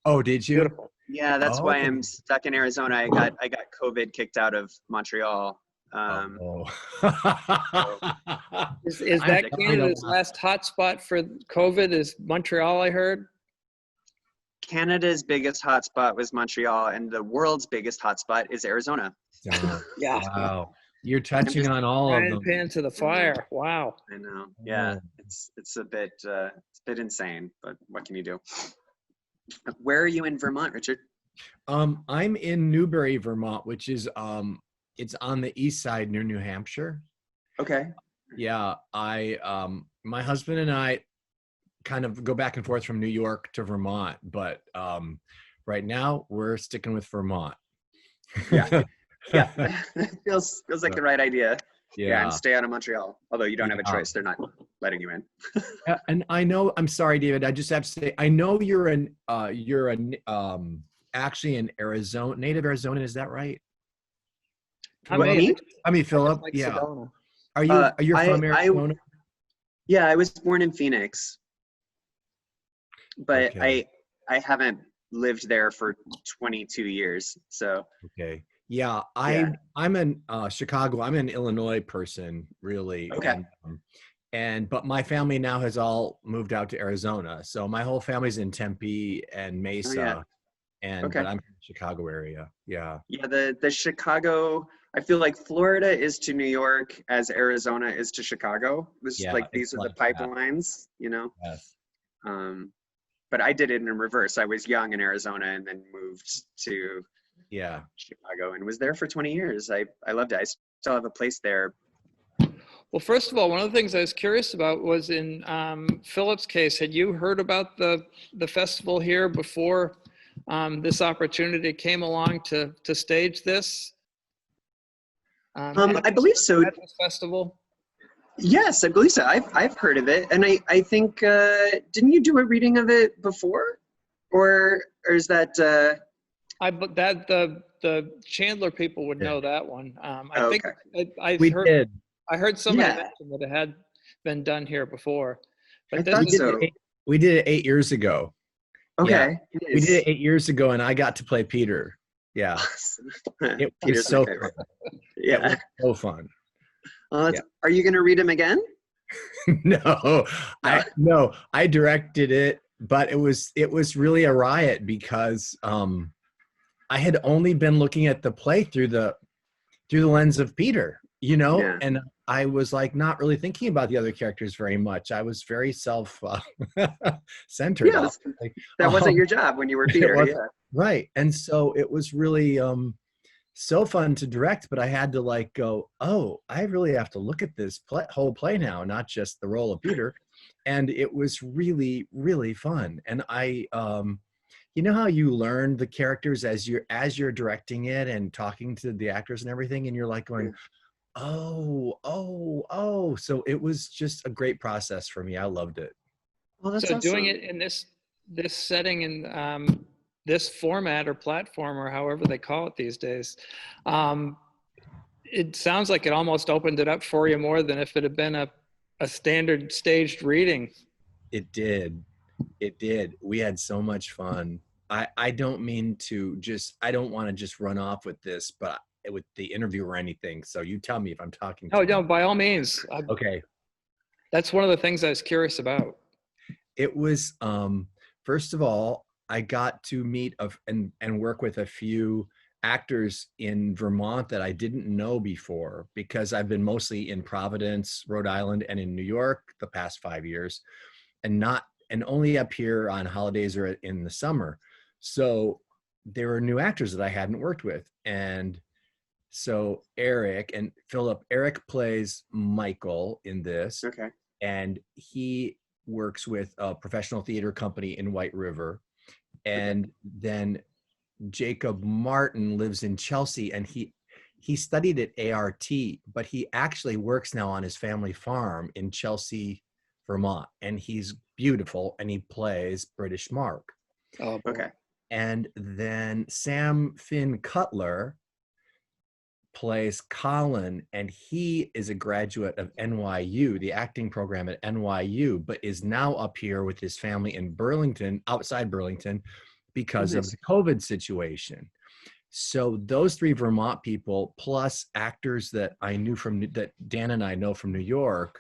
Oh, did you? Beautiful. Yeah, that's Oh. why I'm stuck in Arizona. I got COVID, kicked out of Montreal. Oh. So Is I'm that ridiculous. dying to Canada's laugh. last hotspot for COVID? Is Montreal, I heard? Canada's biggest hotspot was Montreal, and the world's biggest hotspot is Arizona. Darn. Yeah. Wow. You're I'm touching just, on all of Frying them. pan to the fire. Wow. I know. Yeah, Oh. it's a bit insane, but what can you do? Where are you in Vermont, Richard? I'm in Newbury, Vermont, which is it's on the east side near New Hampshire. Okay. Yeah, my husband and I kind of go back and forth from New York to Vermont, but right now we're sticking with Vermont. Yeah. Yeah. feels like the right idea. Yeah, and Yeah. stay out of Montreal. Although you don't have a Yeah. choice. They're not letting you in. And I know, I'm sorry, David, I just have to say, I know you're actually an Arizona, native Arizonan, is that right? Me? I mean, Philip, Like yeah. Sedona. Are you from Arizona? Yeah, I was born in Phoenix, but Okay. I haven't lived there for 22 years. So Okay. Yeah, Yeah. I'm in Chicago. I'm an Illinois person, really. Okay. But my family now has all moved out to Arizona. So my whole family's in Tempe and Mesa. Okay. But I'm in the Chicago area. Yeah. Yeah, the Chicago, I feel like Florida is to New York as Arizona is to Chicago. It's Yeah, like these it's are the like that. pipelines, you know. Yes. But I did it in reverse. I was young in Arizona and then moved to Yeah. Chicago and was there for 20 years. I loved it. I still have a place there. Well, first of all, one of the things I was curious about was in Philip's case, had you heard about the festival here before this opportunity came along to stage this? I believe so. At this festival? Yes, I believe so. I've heard of it, and I think didn't you do a reading of it before, or is that? But that the Chandler people would know that one. I think Okay. I heard somebody Yeah. mention that it had been done here before. I But this thought is so. We did it 8 years ago. Okay. We did it 8 years ago, and I got to play Peter. Yeah. It was Peter's so my favorite. fun. Yeah. It was so fun. Well, are you going to read him again? No, I directed it, but it was really a riot because I had only been looking at the play through the lens of Peter, Yeah. and I was like not really thinking about the other characters very much. I was very centered. Yeah, that wasn't your job when you were Peter. Yeah. Right. And so it was really so fun to direct, but I had to like go, oh, I really have to look at this whole play now, not just the role of Peter. And it was really, really fun. And I, you know how you learn the characters as you're directing it and talking to the actors and everything, and you're like going, oh. So it was just a great process for me. I loved it. Well, that's so awesome. doing it in this setting and this format or platform or however they call it these days, it sounds like it almost opened it up for you more than if it had been a standard staged reading. It did. We had so much fun. I don't mean to I don't want to just run off with this, but with the interview or anything. So you tell me if I'm talking. No, by all means. Okay. That's one of the things I was curious about. It was, first of all, I got to meet and work with a few actors in Vermont that I didn't know before, because I've been mostly in Providence, Rhode Island, and in New York the past 5 years, and only up here on holidays or in the summer. So there were new actors that I hadn't worked with. And so Eric plays Michael in this. Okay. And he works with a professional theater company in White River. And then Jacob Martin lives in Chelsea, and he studied at ART, but he actually works now on his family farm in Chelsea, Vermont, and he's beautiful, and he plays British Mark. Oh, okay. And then Sam Finn Cutler plays Colin, and he is a graduate of NYU, the acting program at NYU, but is now up here with his family in Burlington, outside Burlington, because of Nice. the COVID situation. So those three Vermont people, plus actors that I knew that Dan and I know from New York,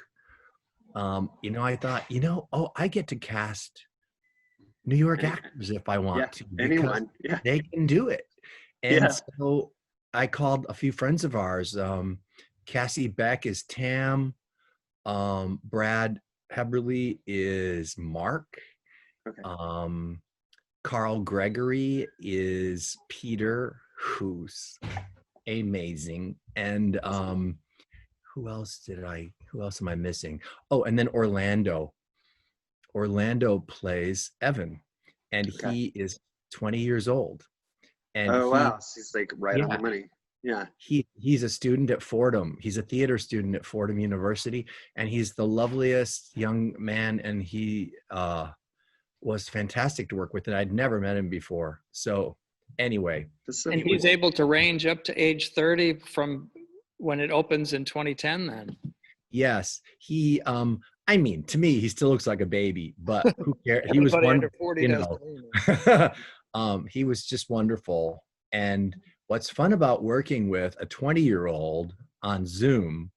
I thought, oh, I get to cast New York actors if I Yeah, want to, because anyone. Yeah. they can do it. And Yeah. so I called a few friends of ours. Cassie Beck is Tam. Brad Heberly is Mark. Okay. Carl Gregory is Peter, who's amazing. And who else am I missing? Oh, and then Orlando. Orlando plays Evan, and Okay. he is 20 years old. And Oh, wow. So he's like right on the yeah, money. Yeah. he's a student at Fordham. He's a theater student at Fordham University, and he's the loveliest young man. And he was fantastic to work with, and I'd never met him before. So anyway, That's so And cool. he's able to range up to age 30 from when it opens in 2010 then. yes, he. I mean, to me, he still looks like a baby, but who cares? He was Everybody under wonderful. 40 does. He was just wonderful. And what's fun about working with a 20-year-old on Zoom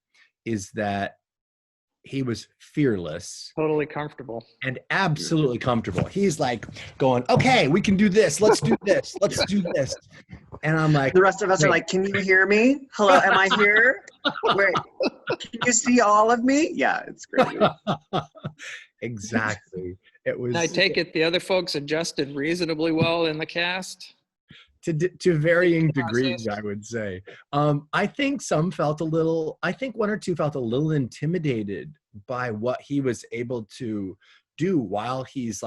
is that he was fearless Totally comfortable. and absolutely comfortable. He's like going, okay, we can do this. Let's do this. Let's do this. And I'm like, The rest of us are "Wait." like, can you hear me? Hello, am I here? Wait, can you see all of me? Yeah, it's great. Exactly. It was And I take it the other folks adjusted reasonably well in the cast. to varying degrees, Process. I would say. I think one or two felt a little intimidated by what he was able to do while he's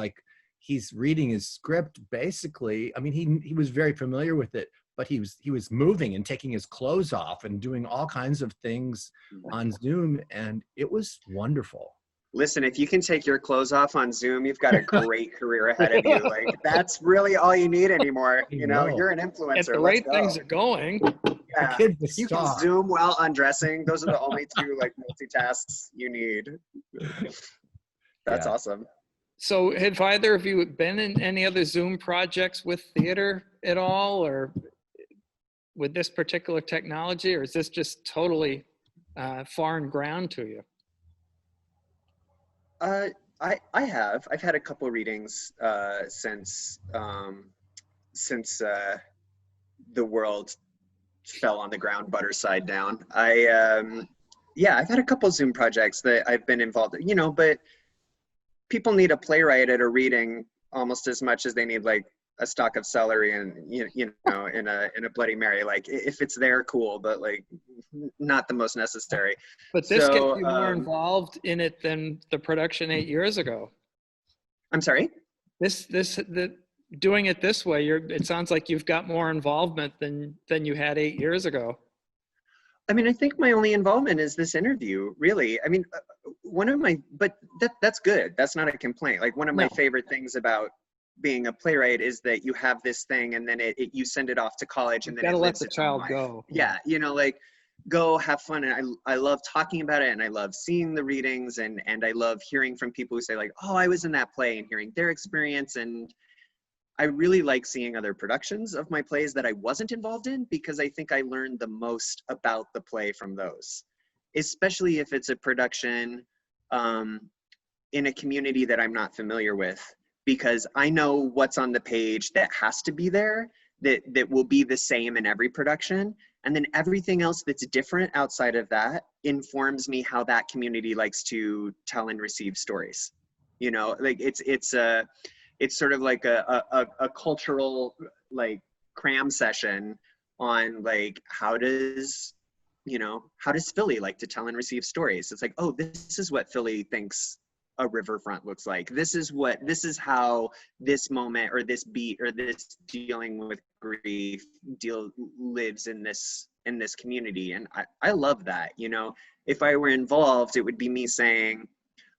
reading his script. Basically, I mean, he was very familiar with it, but he was moving and taking his clothes off and doing all kinds of things on Zoom, and it was wonderful. Listen, if you can take your clothes off on Zoom, you've got a great career ahead of you. Like, that's really all you need anymore. You know, you're an influencer. If the Let's right go. things are going. Yeah. Kid's a You can star. Zoom while undressing. Those are the only two like multitasks you need. That's Yeah. awesome. So have either of you been in any other Zoom projects with theater at all, or with this particular technology, or is this just totally foreign ground to you? I have. I've had a couple readings since the world fell on the ground butter side down. I've had a couple Zoom projects that I've been involved in, but people need a playwright at a reading almost as much as they need like a stalk of celery and in a Bloody Mary. Like, if it's there, cool, but like not the most necessary. But this So, gets you more involved in it than the production 8 years ago. I'm sorry? Doing it this way, it sounds like you've got more involvement than you had 8 years ago. I mean, I think my only involvement is this interview, really. I mean, that's good. That's not a complaint. Like, one of my favorite things about being a playwright is that you have this thing and then you send it off to college, and then you gotta let lives the its own child life. go. Yeah, like, go have fun. And I love talking about it, and I love seeing the readings, and I love hearing from people who say like, oh, I was in that play, and hearing their experience. And I really like seeing other productions of my plays that I wasn't involved in, because I think I learned the most about the play from those, especially if it's a production in a community that I'm not familiar with, because I know what's on the page that has to be there, that will be the same in every production. And then everything else that's different outside of that informs me how that community likes to tell and receive stories. Like, it's sort of like a cultural like cram session on like, how does Philly like to tell and receive stories? It's like, oh, this is what Philly thinks a riverfront looks like. This is how this moment or this beat or this dealing with grief lives in this community. And I love that. If I were involved, it would be me saying,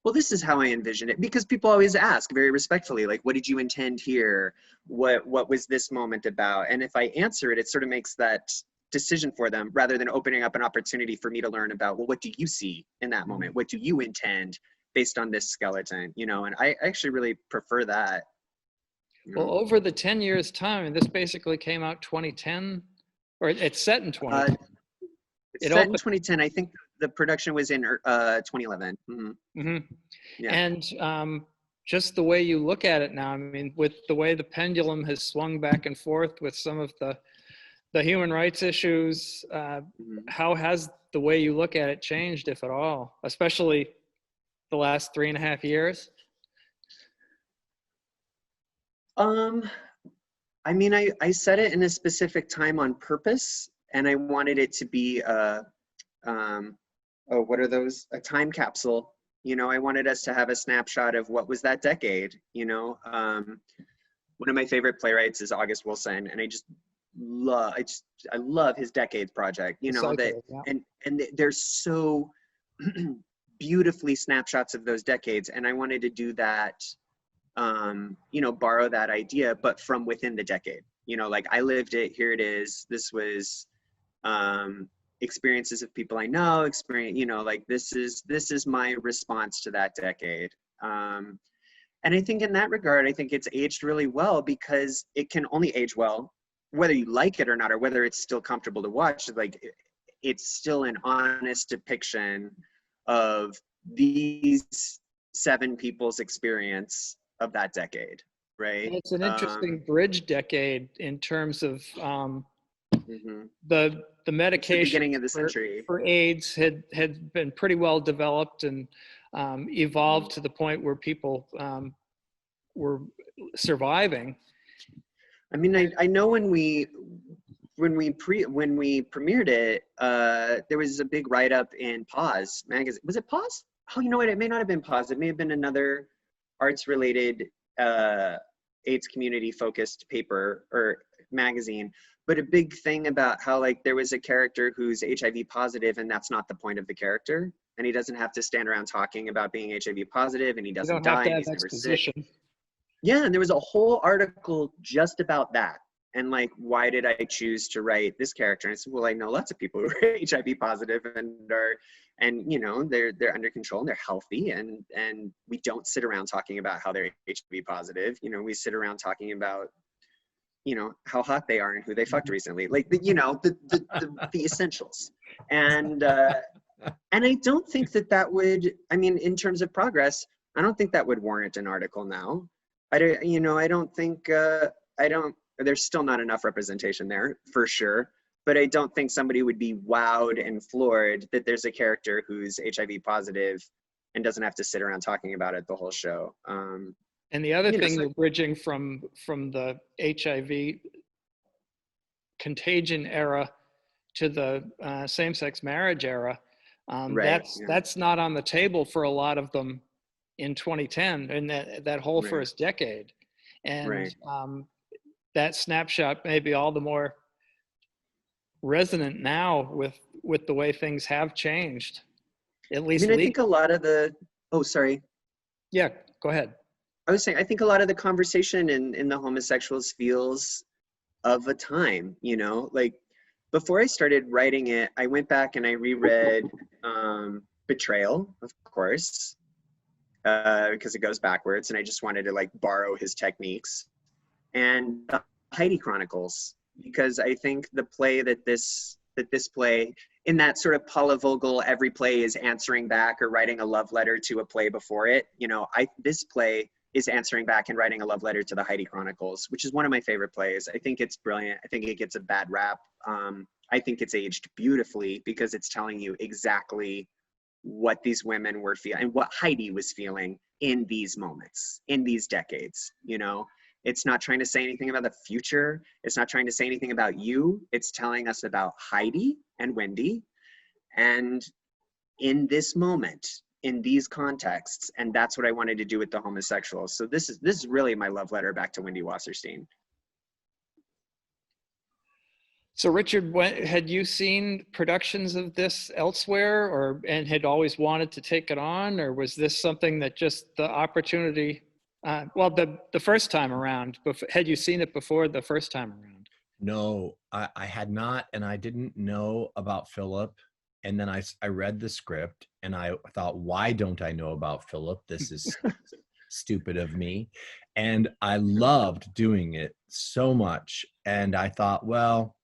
well, this is how I envision it, because people always ask very respectfully, like, what did you intend here? What was this moment about? And if I answer it, it sort of makes that decision for them, rather than opening up an opportunity for me to learn about, well, what do you see in that moment? What do you intend based on this skeleton? And I actually really prefer that. You Well, know? over the 10 years time, and this basically came out 2010, or it's set in 2010. It's It set in opened. 2010. I think the production was in 2011. Yeah. And just the way you look at it now, I mean, with the way the pendulum has swung back and forth with some of the human rights issues, how has the way you look at it changed, if at all, especially the last 3.5 years? I mean, I set it in a specific time on purpose, and I wanted it to be what are those? A time capsule. You know, I wanted us to have a snapshot of what was that decade. You know, one of my favorite playwrights is August Wilson, and I love his Decades project. You know, that and they're so beautifully snapshots of those decades, and I wanted to do that. You know, borrow that idea, but from within the decade. You know, like I lived it, here it is. This was experiences of people I know, you know, like this is my response to that decade. And I think in that regard, I think it's aged really well, because it can only age well, whether you like it or not, or whether it's still comfortable to watch. Like it's still an honest depiction of these 7 people's experience of that decade, right? It's an interesting bridge decade in terms of the medication. The beginning of the century for AIDS had been pretty well developed and evolved to the point where people were surviving. I mean, I know when we premiered it, there was a big write-up in Pause magazine. Was it Pause? Oh, you know what? It may not have been Pause. It may have been another arts-related AIDS community-focused paper or magazine. But a big thing about how, like, there was a character who's HIV positive, and that's not the point of the character, and he doesn't have to stand around talking about being HIV positive, and he doesn't die, and he's never sick. Yeah, and there was a whole article just about that. And like, why did I choose to write this character? And I said, well, I know lots of people who are HIV positive and you know, they're under control and they're healthy, and we don't sit around talking about how they're HIV positive. You know, we sit around talking about, you know, how hot they are and who they fucked recently, like you know, the essentials. And I don't think that would, I mean, in terms of progress, I don't think that would warrant an article now. I don't think there's still not enough representation there, for sure. But I don't think somebody would be wowed and floored that there's a character who's HIV positive and doesn't have to sit around talking about it the whole show. And the other thing, you're bridging from the HIV contagion era to the same-sex marriage era. That's not on the table for a lot of them in 2010, in that whole first decade. And that snapshot may be all the more resonant now with the way things have changed, at least. I mean, I think a lot of the, Yeah, go ahead. I was saying, I think a lot of the conversation in the Homosexuals feels of a time, you know, like before I started writing it, I went back and I reread Betrayal, of course, because it goes backwards, and I just wanted to like borrow his techniques, and the Heidi Chronicles, because I think the play that this play, in that sort of Paula Vogel, every play is answering back or writing a love letter to a play before it, you know, this play is answering back and writing a love letter to the Heidi Chronicles, which is one of my favorite plays. I think it's brilliant. I think it gets a bad rap. I think it's aged beautifully because it's telling you exactly what these women were feeling and what Heidi was feeling in these moments, in these decades. You know, it's not trying to say anything about the future. It's not trying to say anything about you. It's telling us about Heidi and Wendy, and in this moment, in these contexts. And that's what I wanted to do with the Homosexuals. So this is really my love letter back to Wendy Wasserstein. So Richard, had you seen productions of this elsewhere, and had always wanted to take it on, or was this something that just the opportunity, the first time around, had you seen it before the first time around? No, I had not, and I didn't know about Philip. And then I read the script and I thought, why don't I know about Philip? This is stupid of me. And I loved doing it so much. And I thought, well,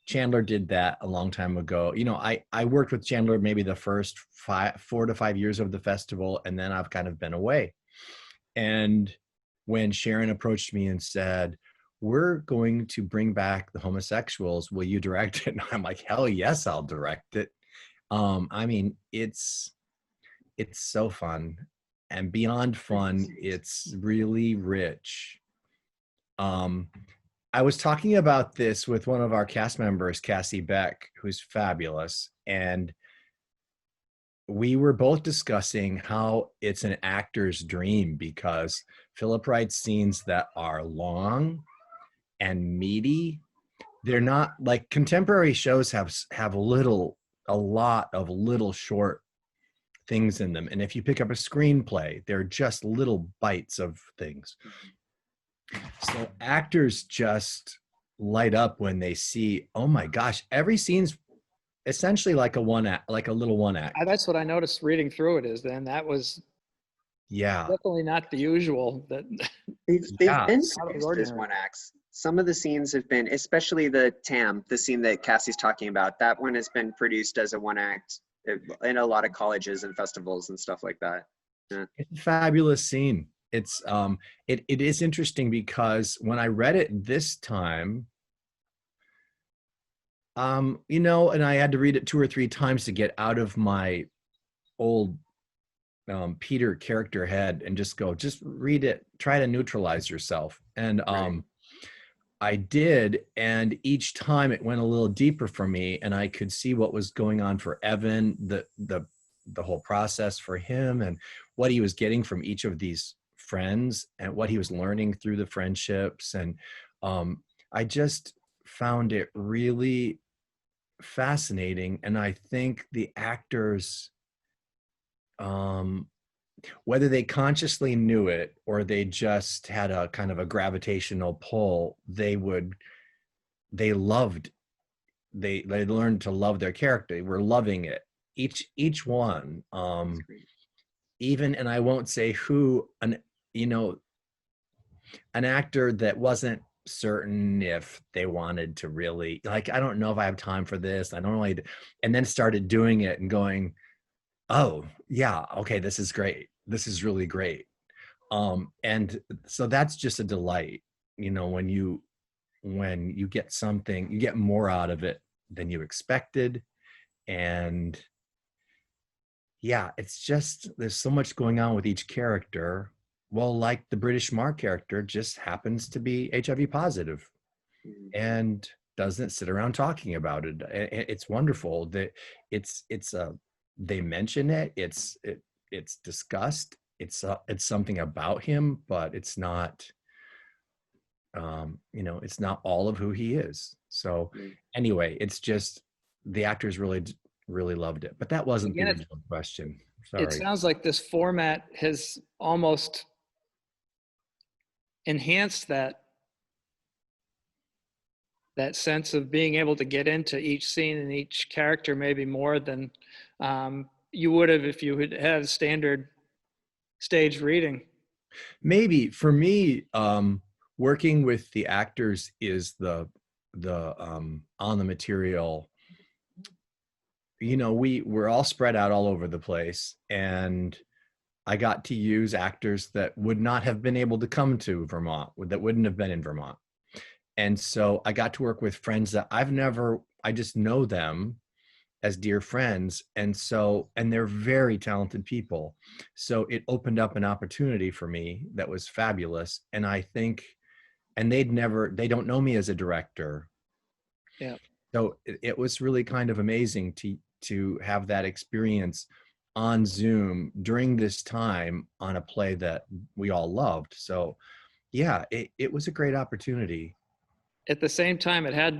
Chandler did that a long time ago. You know, I worked with Chandler maybe the first 4 to 5 years of the festival, and then I've kind of been away. And when Sharon approached me and said, we're going to bring back the Homosexuals, will you direct it? And I'm like, hell yes, I'll direct it. I mean, it's so fun, and beyond fun, it's really rich. I was talking about this with one of our cast members, Cassie Beck, who's fabulous, and we were both discussing how it's an actor's dream, because Philip writes scenes that are long and meaty. They're not like contemporary shows have a lot of little short things in them. And if you pick up a screenplay, they're just little bites of things. So actors just light up when they see, oh my gosh, every scene's essentially like a one act, like a little one act. That's what I noticed reading through it is then that was definitely not the usual. That they've been produced as one acts. Some of the scenes have been, especially the scene that Cassie's talking about, that one has been produced as a one act in a lot of colleges and festivals and stuff like that. Yeah. It's a fabulous scene. It's it is interesting because when I read it this time, you know, and I had to read it 2 or 3 times to get out of my old Peter character head and just read it, try to neutralize yourself. And right. I did, and each time it went a little deeper for me, and I could see what was going on for Evan, the whole process for him, and what he was getting from each of these friends, and what he was learning through the friendships. And I just found it really fascinating. And I think the actors, whether they consciously knew it or they just had a kind of a gravitational pull, they learned to love their character. They were loving it, each one. Even, and I won't say who, an actor that wasn't certain if they wanted to really, like, I don't know if I have time for this, I don't really, and then started doing it and going, oh yeah, okay, this is great, this is really great. And so that's just a delight, when you get something, you get more out of it than you expected. And yeah, it's just, there's so much going on with each character. Well, like the British Mark character just happens to be HIV positive and doesn't sit around talking about it. It's wonderful that they mention it. It's discussed. It's something about him, but it's not, it's not all of who he is. So anyway, it's just, the actors really loved it. But that wasn't the original question. Sorry. It sounds like this format has almost enhanced that sense of being able to get into each scene and each character maybe more than you would have if you had had standard stage reading. Maybe for me, working with the actors is the on the material. We're all spread out all over the place, and I got to use actors that would not have been able to come to Vermont, that wouldn't have been in Vermont. And so I got to work with friends that I just know them as dear friends. And they're very talented people. So it opened up an opportunity for me that was fabulous. And I think, and they don't know me as a director. Yeah. So it was really kind of amazing to have that experience on Zoom during this time on a play that we all loved. So yeah, it was a great opportunity. At the same time, it has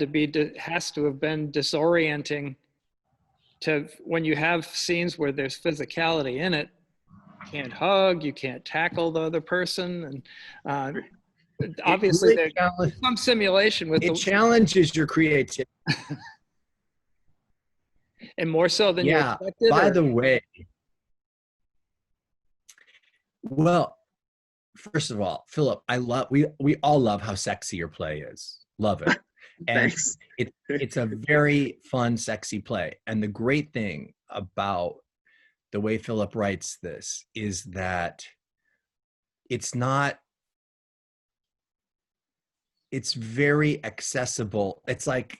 to have been disorienting to when you have scenes where there's physicality in it. You can't hug, you can't tackle the other person, and obviously there's some simulation with it. Challenges your creativity. And more so than you expected? By the way, well, first of all, Philip, we all love how sexy your play is. Love it. And Thanks. it's a very fun, sexy play. And the great thing about the way Philip writes this is that it's very accessible. It's like,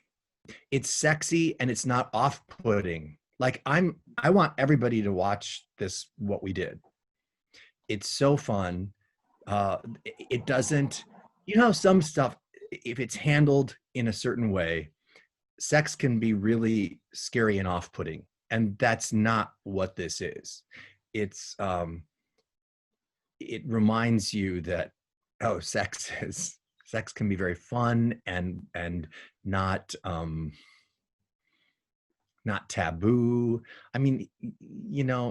it's sexy and it's not off-putting. Like I want everybody to watch this, what we did. It's so fun. It doesn't, some stuff, if it's handled in a certain way, sex can be really scary and off-putting. And that's not what this is. It's, it reminds you that, oh, sex can be very fun and not taboo. I mean,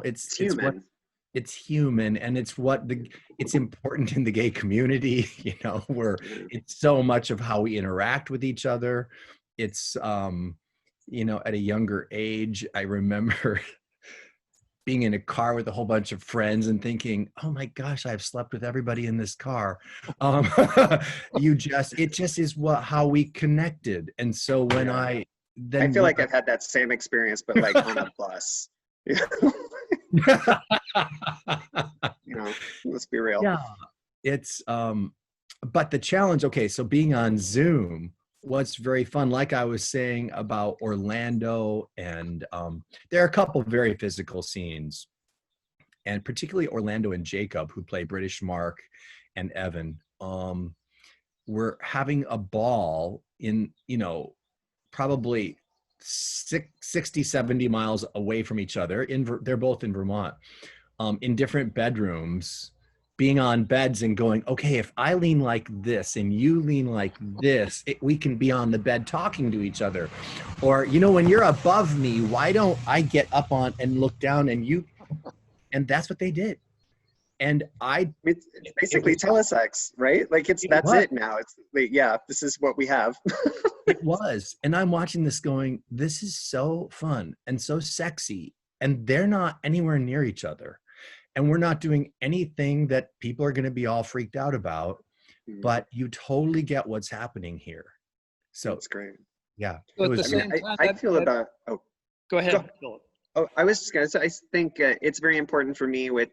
It's human. It's human, and it's it's important in the gay community, where it's so much of how we interact with each other. It's at a younger age, I remember being in a car with a whole bunch of friends and thinking, oh my gosh, I've slept with everybody in this car. It just is how we connected. And so when I feel like I've had that same experience, but like on a bus. Let's be real. Yeah, it's but the challenge, okay, so being on Zoom was very fun. Like I was saying about Orlando, and there are a couple of very physical scenes, and particularly Orlando and Jacob, who play British Mark and Evan, were having a ball in, probably 60, 70 miles away from each other. They're both in Vermont, in different bedrooms, being on beds and going, okay, if I lean like this and you lean like this, we can be on the bed talking to each other. Or, when you're above me, why don't I get up on and look down and that's what they did. And it's basically telesex, right? Like that's it now. It's like, yeah, this is what we have. It was. And I'm watching this going, this is so fun and so sexy. And they're not anywhere near each other. And we're not doing anything that people are going to be all freaked out about, but you totally get what's happening here. So it's great. Yeah. So I feel about, go ahead, Philip. Oh, I was just going to say, I think it's very important for me with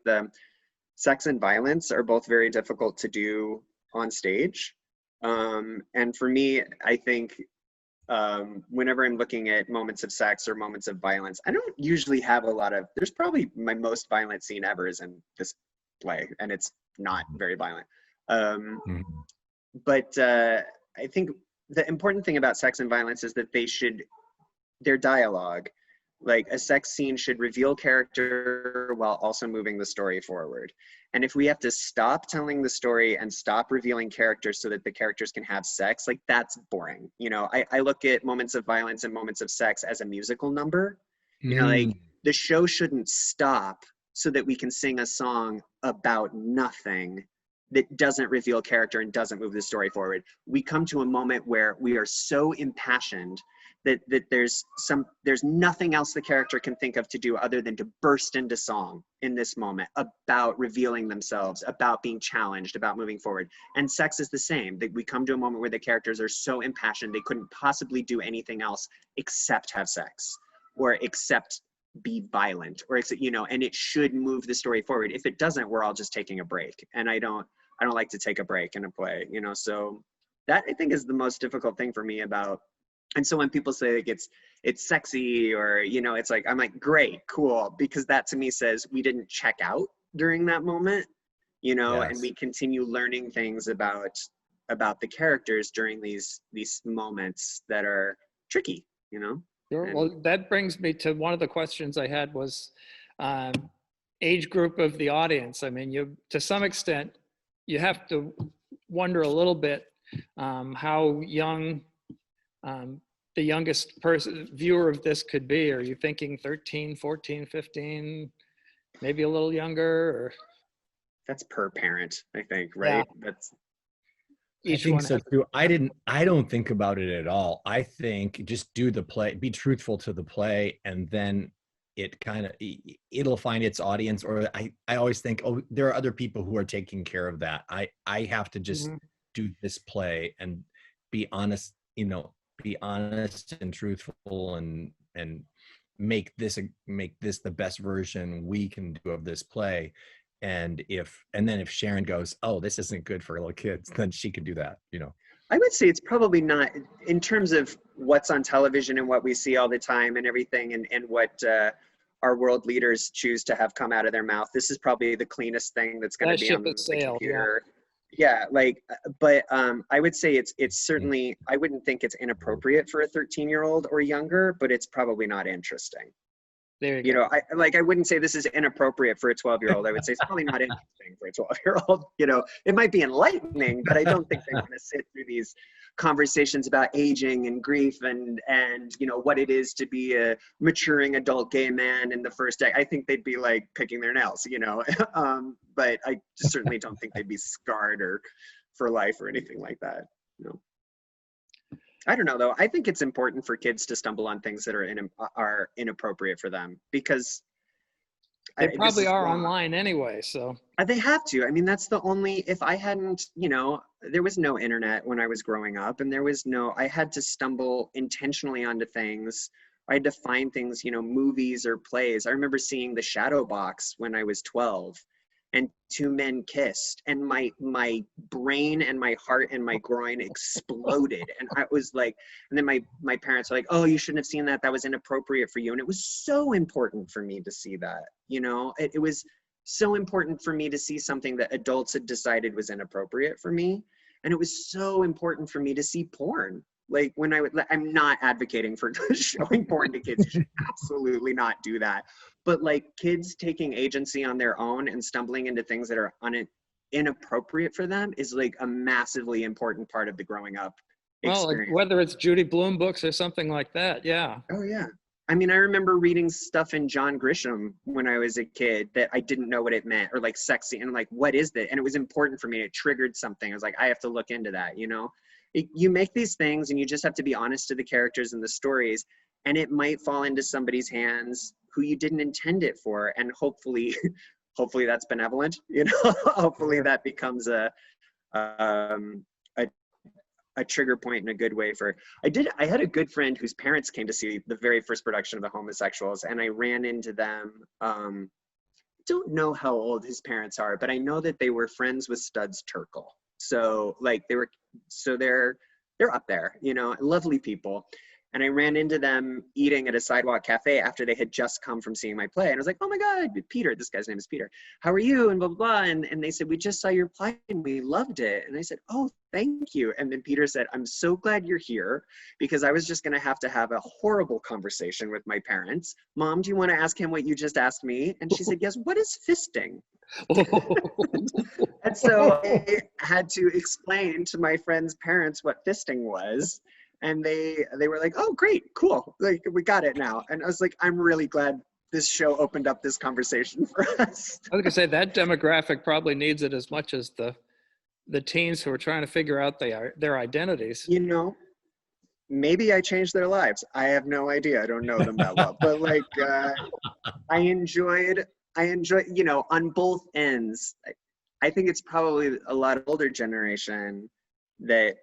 sex and violence are both very difficult to do on stage. And for me, I think whenever I'm looking at moments of sex or moments of violence, I don't usually have there's probably my most violent scene ever is in this play, and it's not very violent. But I think the important thing about sex and violence is that their dialogue. Like a sex scene should reveal character while also moving the story forward. And if we have to stop telling the story and stop revealing characters so that the characters can have sex, like that's boring. I look at moments of violence and moments of sex as a musical number. Like the show shouldn't stop so that we can sing a song about nothing that doesn't reveal character and doesn't move the story forward. We come to a moment where we are so impassioned that there's nothing else the character can think of to do other than to burst into song in this moment about revealing themselves, about being challenged, about moving forward. And sex is the same. That we come to a moment where the characters are so impassioned they couldn't possibly do anything else except have sex or except be violent or and it should move the story forward. If it doesn't, we're all just taking a break. And I don't like to take a break in a play, so that I think is the most difficult thing for me about. And so when people say like it's sexy or, it's like, I'm like, great, cool. Because that to me says we didn't check out during that moment, yes. And we continue learning things about the characters during these moments that are tricky, Sure. Well, that brings me to one of the questions I had was age group of the audience. I mean, to some extent, you have to wonder a little bit how young the youngest viewer of this could be. Are you thinking 13, 14, 15, maybe a little younger? Or? That's per parent, I think, right? Yeah. I think so too. I don't think about it at all. I think just do the play, be truthful to the play, and then it kind of, it'll find its audience. Or I always think, oh, there are other people who are taking care of that. I have to just Mhm. do this play and be honest, be honest and truthful, and make this the best version we can do of this play. And then if Sharon goes, oh, this isn't good for little kids, then she could do that. I would say it's probably not, in terms of what's on television and what we see all the time and everything, and what our world leaders choose to have come out of their mouth. This is probably the cleanest thing that's going to That be ship on has the sailed, yeah. computer. Yeah, like, but I would say it's certainly, I wouldn't think it's inappropriate for a 13-year-old or younger, but it's probably not interesting. There you go. I wouldn't say this is inappropriate for a 12-year-old. I would say it's probably not interesting for a 12-year-old. It might be enlightening, but I don't think they want to sit through these conversations about aging and grief and what it is to be a maturing adult gay man in the first day. I think they'd be like picking their nails, but I certainly don't think they'd be scarred or for life or anything like that. I don't know though. I think it's important for kids to stumble on things that are inappropriate for them, because they probably are online anyway, so. They have to. I mean, that's the only, if I hadn't, there was no internet when I was growing up, and I had to stumble intentionally onto things. I had to find things, movies or plays. I remember seeing The Shadow Box when I was 12, and two men kissed, and my brain and my heart and my groin exploded. And I was like, and then my parents were like, oh, you shouldn't have seen that. That was inappropriate for you. And it was so important for me to see that, it was so important for me to see something that adults had decided was inappropriate for me. And it was so important for me to see porn. Like I'm not advocating for showing porn to kids. You should absolutely not do that. But like kids taking agency on their own and stumbling into things that are inappropriate for them is like a massively important part of the growing up experience. Well, like whether it's Judy Blume books or something like that, yeah. Oh yeah. I mean, I remember reading stuff in John Grisham when I was a kid that I didn't know what it meant, or like sexy, and like, what is that? And it was important for me. It triggered something. I was like, I have to look into that, You make these things and you just have to be honest to the characters and the stories, and it might fall into somebody's hands who you didn't intend it for. And hopefully that's benevolent, hopefully that becomes a trigger point in a good way for, I had a good friend whose parents came to see the very first production of the Homosexuals, and I ran into them. Don't know how old his parents are, but I know that they were friends with Studs Terkel. So like they're up there, lovely people. And I ran into them eating at a sidewalk cafe after they had just come from seeing my play. And I was like, oh my God, Peter, this guy's name is Peter. How are you? And blah, blah, blah. And they said, we just saw your play and we loved it. And I said, oh, thank you. And then Peter said, I'm so glad you're here, because I was just going to have a horrible conversation with my parents. Mom, do you want to ask him what you just asked me? And she said, yes, what is fisting? And so I had to explain to my friend's parents what fisting was. And they were like, oh, great, cool. Like, we got it now. And I was like, I'm really glad this show opened up this conversation for us. I was gonna say that demographic probably needs it as much as the teens who are trying to figure out their identities. Maybe I changed their lives. I have no idea. I don't know them that well. But like, I enjoyed, on both ends. I think it's probably a lot of older generation that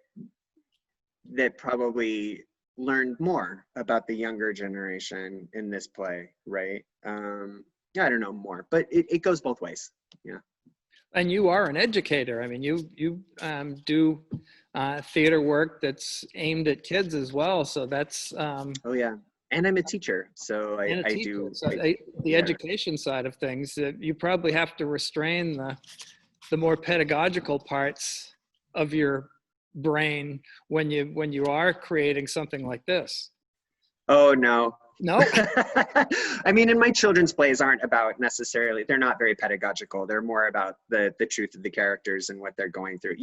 probably learned more about the younger generation in this play, right? I don't know more, but it goes both ways. Yeah. And you are an educator. I mean, you do theater work that's aimed at kids as well. So that's oh yeah, and I'm a teacher, so I do. So the education side of things, you probably have to restrain the more pedagogical parts of your brain when you are creating something like this. Oh no. No. I mean, and my children's plays aren't about necessarily, they're not very pedagogical. They're more about the truth of the characters and what they're going through.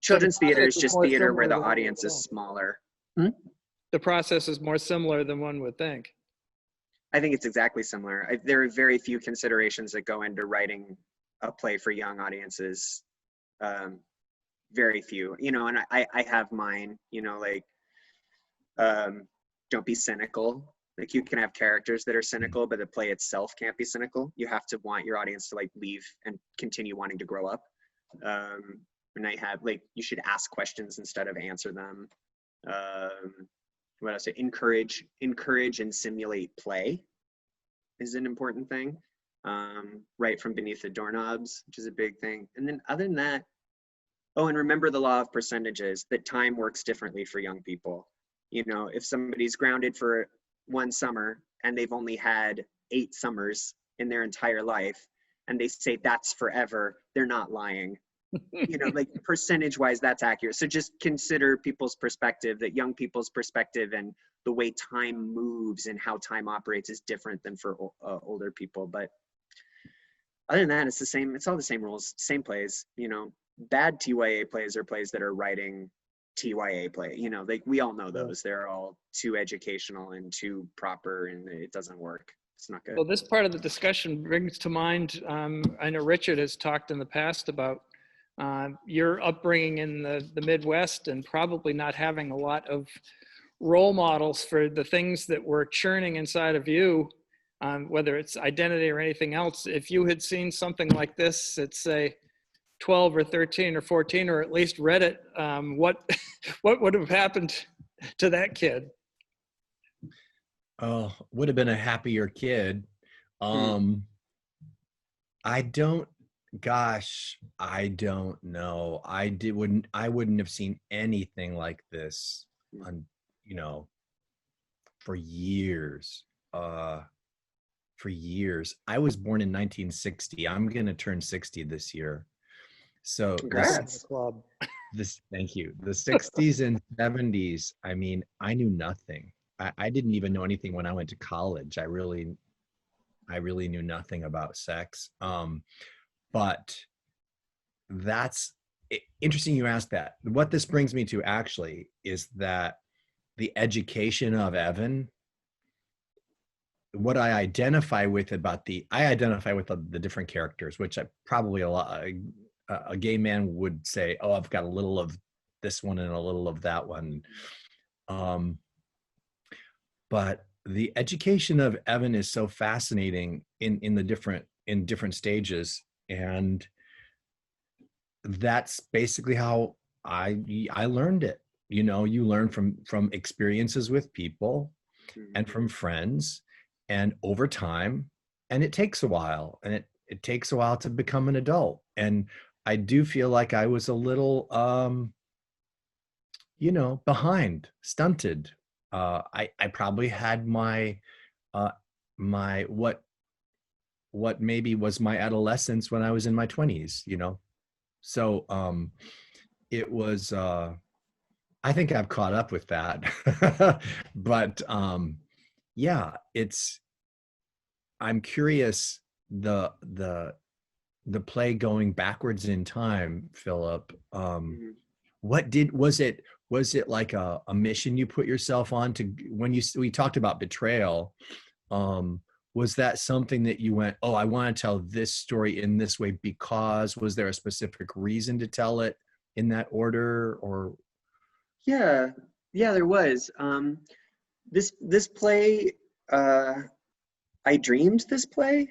Children's theater is just theater where the audience is smaller. The process is more similar than one would think. I think it's exactly similar. There are very few considerations that go into writing a play for young audiences. Very few, and I have mine, don't be cynical. Like you can have characters that are cynical, but the play itself can't be cynical. You have to want your audience to like leave and continue wanting to grow up. And I have like, you should ask questions instead of answer them. What else? Encourage and simulate play is an important thing. Right from beneath the doorknobs, which is a big thing. And then other than that, oh, and remember the law of percentages, that time works differently for young people. You know, if somebody's grounded for one summer and they've only had 8 summers in their entire life, and they say that's forever, they're not lying. You know, like percentage wise, that's accurate. So just consider people's perspective, that young people's perspective and the way time moves and how time operates is different than for older people. But other than that, it's the same, it's all the same rules, same plays. You know, bad TYA plays are plays that are writing TYA play. You know, like we all know those. They're all too educational and too proper, and it doesn't work. It's not good. Well, this part of the discussion brings to mind, I know Richard has talked in the past about your upbringing in the Midwest and probably not having a lot of role models for the things that were churning inside of you, whether it's identity or anything else. If you had seen something like this at say 12 or 13 or 14, or at least read it, what would have happened to that kid? Oh, would have been a happier kid. I don't know. I wouldn't have seen anything like this on, you know, for years. I was born in 1960. I'm going to turn 60 this year. So Congrats. thank you. The 60s and 70s, I mean, I knew nothing. I didn't even know anything when I went to college. I really knew nothing about sex. But that's interesting you asked that. What this brings me to actually is that the education of Evan, what I identify with the different characters, which I probably a gay man would say, oh, I've got a little of this one and a little of that one. But the education of Evan is so fascinating in different stages. And that's basically how I learned it. You know, you learn from experiences with people and from friends and over time, and it takes a while, and it takes a while to become an adult. And I do feel like I was a little, you know, stunted. I probably had my what maybe was my adolescence when I was in my 20s, you know? So it was, I think I've caught up with that. But yeah, I'm curious, the play going backwards in time, Philip, was it like a mission you put yourself on to, when we talked about betrayal, was that something that you went, oh, I want to tell this story in this way because, was there a specific reason to tell it in that order? Or Yeah, there was. This play, I dreamed this play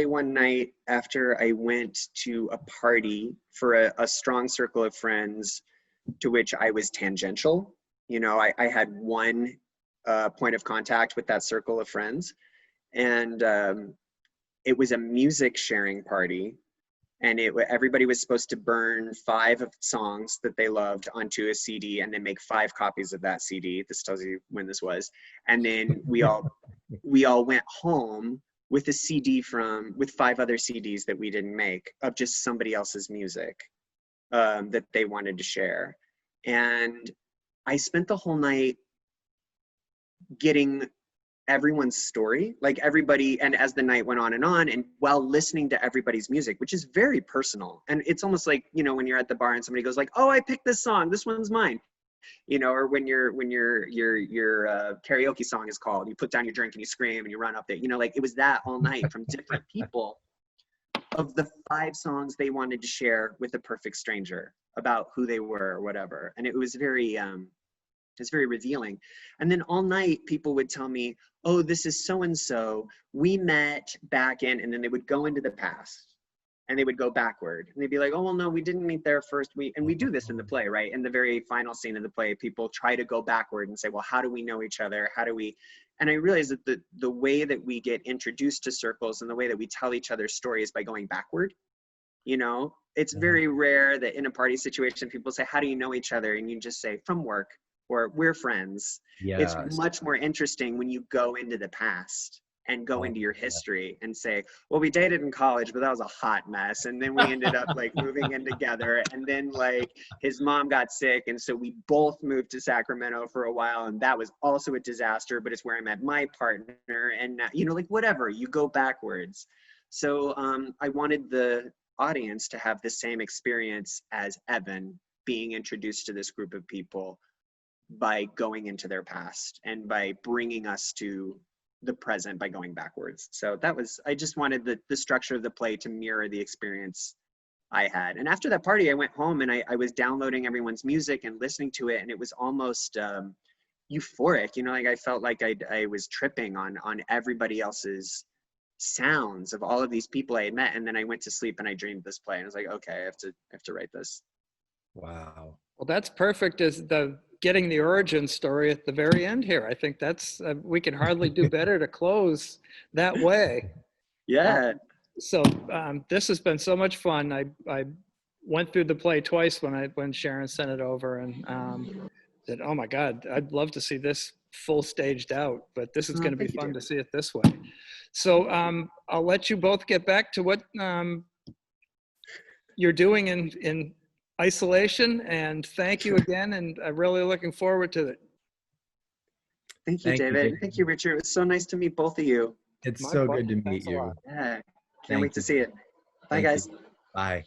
one night after I went to a party for a strong circle of friends to which I was tangential. You know, I had one point of contact with that circle of friends, and it was a music sharing party, and everybody was supposed to burn 5 songs that they loved onto a CD and then make 5 copies of that CD. This tells you when this was. And then we all went home with a CD with 5 other CDs that we didn't make of just somebody else's music that they wanted to share. And I spent the whole night getting everyone's story, like everybody, and as the night went on, and while listening to everybody's music, which is very personal. And it's almost like, you know, when you're at the bar and somebody goes like, oh, I picked this song, this one's mine, you know, or when your karaoke song is called, you put down your drink and you scream and you run up there, you know, like it was that all night from different people of the 5 songs they wanted to share with a perfect stranger about who they were or whatever. And it was very It's very revealing. And then all night, people would tell me, oh, this is so-and-so. We met back in, and then they would go into the past and they would go backward. And they'd be like, oh, well, no, we didn't meet there first. And we do this in the play, right? In the very final scene of the play, people try to go backward and say, well, how do we know each other? How do we? And I realized that the way that we get introduced to circles and the way that we tell each other's stories by going backward. You know, it's very rare that in a party situation, people say, how do you know each other? And you just say, from work, or we're friends. Yes. It's much more interesting when you go into the past and go into your history and say, well, we dated in college, but that was a hot mess. And then we ended up like moving in together. And then like his mom got sick. And so we both moved to Sacramento for a while. And that was also a disaster, but it's where I met my partner. And, you know, like whatever, you go backwards. So I wanted the audience to have the same experience as Evan being introduced to this group of people by going into their past and by bringing us to the present by going backwards. So that was, I just wanted the structure of the play to mirror the experience I had. And after that party, I went home and I was downloading everyone's music and listening to it. And it was almost euphoric, you know, like I felt like I was tripping on everybody else's sounds of all of these people I had met. And then I went to sleep and I dreamed this play and I was like, okay, I have to write this. Wow. Well, that's perfect as the getting the origin story at the very end here. I think that's, we can hardly do better to close that way. Yeah. So this has been so much fun. I went through the play twice when Sharon sent it over and said, oh my God, I'd love to see this full staged out, but this is going to be fun to see it this way. So I'll let you both get back to what you're doing in isolation, and thank you again, and I'm really looking forward to it. Thank you, David. Thank you, Richard. It was so nice to meet both of you. It's so good to meet Thanks a you. lot. Yeah, can't wait to see it. Bye, guys. Bye.